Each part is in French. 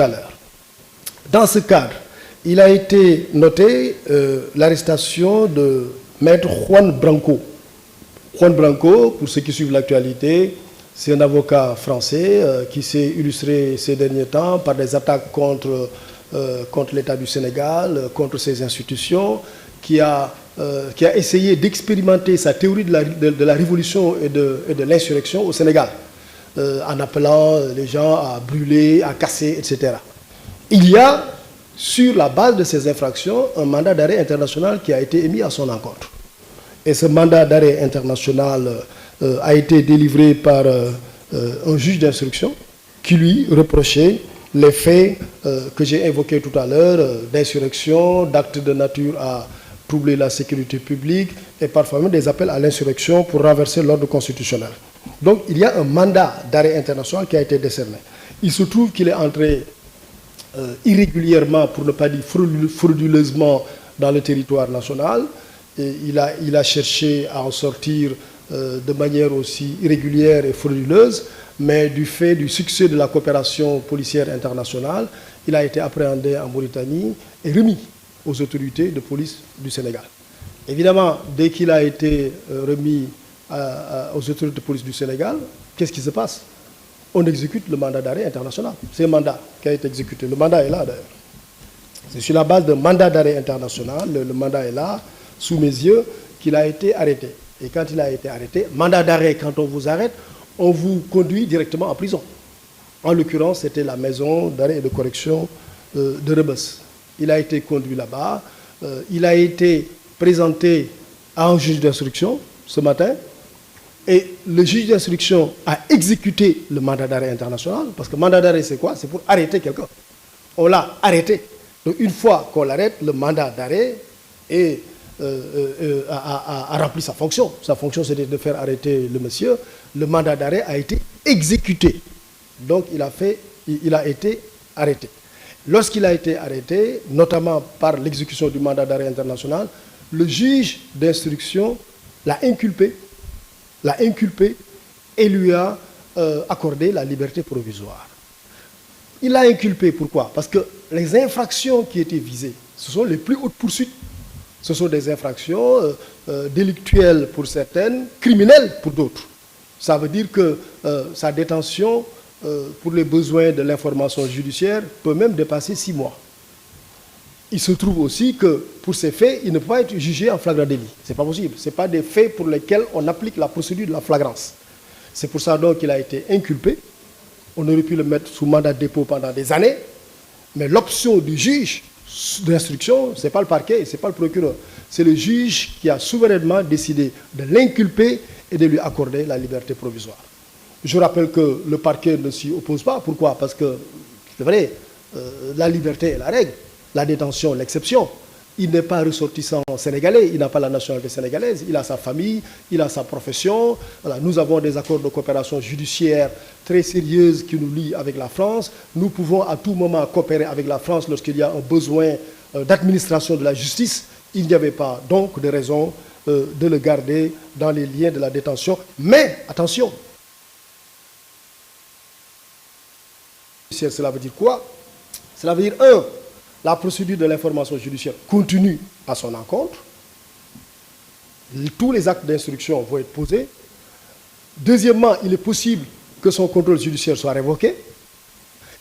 à l'heure. Dans ce cadre, il a été noté l'arrestation de Maître Juan Branco. Juan Branco, pour ceux qui suivent l'actualité, c'est un avocat français qui s'est illustré ces derniers temps par des attaques contre l'État du Sénégal, contre ses institutions, qui a essayé d'expérimenter sa théorie de la révolution et de l'insurrection au Sénégal, en appelant les gens à brûler, à casser, etc. Il y a, sur la base de ces infractions, un mandat d'arrêt international qui a été émis à son encontre. Et ce mandat d'arrêt international a été délivré par un juge d'instruction qui lui reprochait les faits que j'ai évoqués tout à l'heure, d'insurrection, d'actes de nature à troubler la sécurité publique et parfois même des appels à l'insurrection pour renverser l'ordre constitutionnel. Donc il y a un mandat d'arrêt international qui a été décerné. Il se trouve qu'il est entré irrégulièrement, pour ne pas dire frauduleusement, dans le territoire national. Et il a cherché à en sortir de manière aussi irrégulière et frauduleuse, mais du fait du succès de la coopération policière internationale, il a été appréhendé en Mauritanie et remis aux autorités de police du Sénégal. Évidemment, dès qu'il a été remis aux autorités de police du Sénégal, qu'est-ce qui se passe? On exécute le mandat d'arrêt international. C'est un mandat qui a été exécuté. Le mandat est là, d'ailleurs. C'est sur la base d'un mandat d'arrêt international, le mandat est là, sous mes yeux, qu'il a été arrêté. Et quand il a été arrêté, mandat d'arrêt, quand on vous arrête, on vous conduit directement en prison. En l'occurrence, c'était la maison d'arrêt et de correction de Rebeuss. Il a été conduit là-bas. Il a été présenté à un juge d'instruction ce matin. Et le juge d'instruction a exécuté le mandat d'arrêt international. Parce que mandat d'arrêt, c'est quoi? C'est pour arrêter quelqu'un. On l'a arrêté. Donc une fois qu'on l'arrête, le mandat d'arrêt a rempli sa fonction. Sa fonction, c'était de faire arrêter le monsieur. Le mandat d'arrêt a été exécuté. Donc il a été arrêté. Lorsqu'il a été arrêté, notamment par l'exécution du mandat d'arrêt international, le juge d'instruction l'a inculpé et lui a accordé la liberté provisoire. Il l'a inculpé, pourquoi? Parce que les infractions qui étaient visées, ce sont les plus hautes poursuites. Ce sont des infractions délictuelles pour certaines, criminelles pour d'autres. Ça veut dire que sa détention, pour les besoins de l'information judiciaire, peut même dépasser 6 mois. Il se trouve aussi que pour ces faits, il ne peut pas être jugé en flagrant délit. Ce n'est pas possible. Ce n'est pas des faits pour lesquels on applique la procédure de la flagrance. C'est pour ça donc qu'il a été inculpé. On aurait pu le mettre sous mandat de dépôt pendant des années, mais l'option du juge d'instruction, ce n'est pas le parquet, ce n'est pas le procureur. C'est le juge qui a souverainement décidé de l'inculper et de lui accorder la liberté provisoire. Je rappelle que le parquet ne s'y oppose pas. Pourquoi? Parce que, c'est vrai, la liberté est la règle, la détention l'exception. Il n'est pas ressortissant sénégalais, il n'a pas la nationalité sénégalaise, il a sa famille, il a sa profession. Voilà, nous avons des accords de coopération judiciaire très sérieuses qui nous lient avec la France. Nous pouvons à tout moment coopérer avec la France lorsqu'il y a un besoin d'administration de la justice. Il n'y avait pas donc de raison de le garder dans les liens de la détention. Mais, attention, cela veut dire quoi? Cela veut dire, la procédure de l'information judiciaire continue à son encontre. Tous les actes d'instruction vont être posés. Deuxièmement, il est possible que son contrôle judiciaire soit révoqué.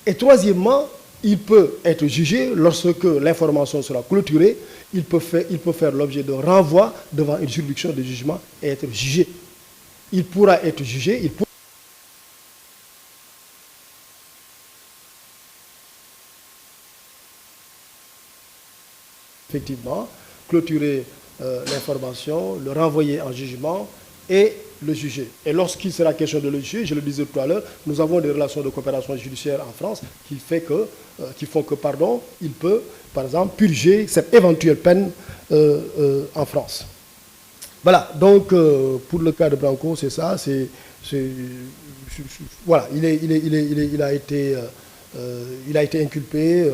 Et troisièmement, il peut être jugé lorsque l'information sera clôturée. Il peut faire l'objet d'un renvoi devant une juridiction de jugement et être jugé. Il pourra être jugé. Effectivement, clôturer l'information, le renvoyer en jugement et le juger. Et lorsqu'il sera question de le juger, je le disais tout à l'heure, nous avons des relations de coopération judiciaire en France qui font que, il peut, par exemple, purger cette éventuelle peine en France. Voilà, donc pour le cas de Branco, c'est ça. Voilà, il a été inculpé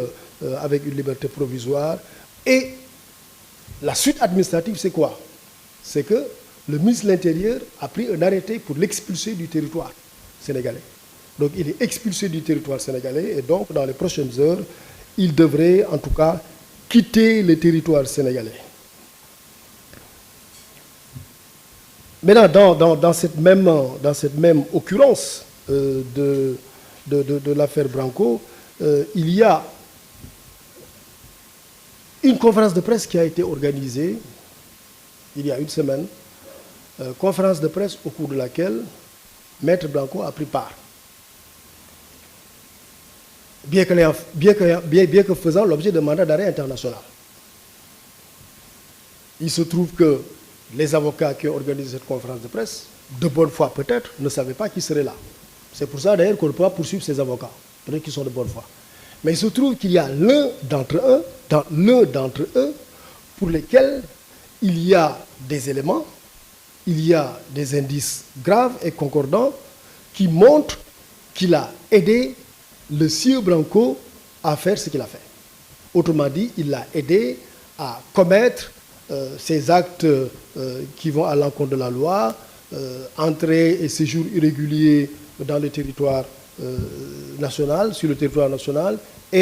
avec une liberté provisoire. Et la suite administrative, c'est quoi? C'est que le ministre de l'Intérieur a pris un arrêté pour l'expulser du territoire sénégalais. Donc il est expulsé du territoire sénégalais et donc dans les prochaines heures, il devrait en tout cas quitter le territoire sénégalais. Maintenant, dans cette même occurrence de l'affaire Branco, il y a une conférence de presse qui a été organisée il y a une semaine, conférence de presse au cours de laquelle Maître Branco a pris part, bien que faisant l'objet de mandat d'arrêt international. Il se trouve que les avocats qui ont organisé cette conférence de presse, de bonne foi peut-être, ne savaient pas qui serait là. C'est pour ça d'ailleurs qu'on ne peut pas poursuivre ces avocats, peut-être qu'ils sont de bonne foi. Mais il se trouve qu'il y a l'un d'entre eux pour lesquels il y a des éléments, il y a des indices graves et concordants qui montrent qu'il a aidé le sieur Branco à faire ce qu'il a fait. Autrement dit, il l'a aidé à commettre ces actes qui vont à l'encontre de la loi, entrée et séjour irrégulier dans le territoire national, sur le territoire national,